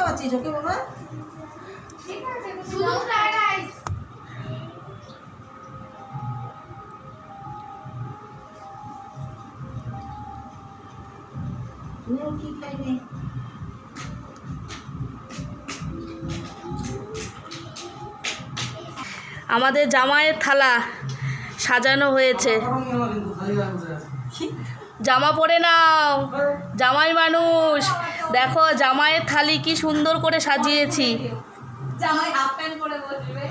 পাচ্ছিস ওকে বাবা? শুধু ফ্রাইড রাইস। কি খাইনি? আমাদের জামাইয়ের থালা সাজানো হয়েছে। জামা পরে নাও, জামাই মানুষ। দেখো জামাইয়ের থালি কি সুন্দর করে সাজিয়েছি। জামাই হাফ প্যান্ট পরে বসবে।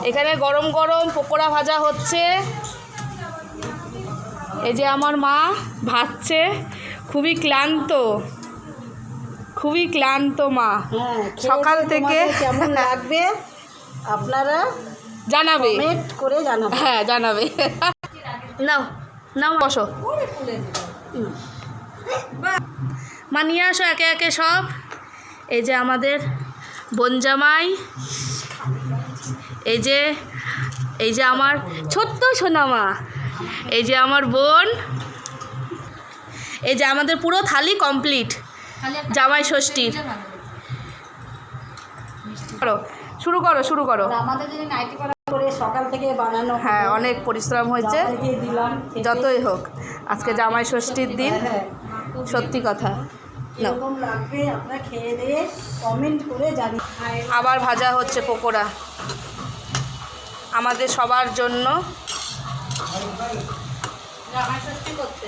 এখানে গরম গরম পকোড়া ভাজা হচ্ছে। এই যে আমার মা ভাজছে, খুবই ক্লান্ত মা। সকাল থেকে কেমন লাগবে আপনারা জানাবে, কমেন্ট করে জানাবেন। হ্যাঁ জানাবে। নাও নাও বসো, মা নিয়ে আসো একে একে সব। এই যে আমাদের বোনজামাই, এই যে আমার ছোট্ট সোনামা, এই যে আমার বোন, এই যে আমাদের পুরো থালি কমপ্লিট জামাই ষষ্ঠীর। শুরু করো। আমাদের যদি নাইটি করা করে সকাল থেকে বানানো, হ্যাঁ অনেক পরিশ্রম হয়েছে, দিলাম যতই হোক আজকে জামাই ষষ্ঠীর দিন। সত্যি কথা। এরকম লাগবে আপনারা খেয়ে দিয়ে কমেন্ট করে জানিয়ে। আবার ভাজা হচ্ছে পকোড়া আমাদের সবার জন্য। জামাই ষষ্ঠী করতে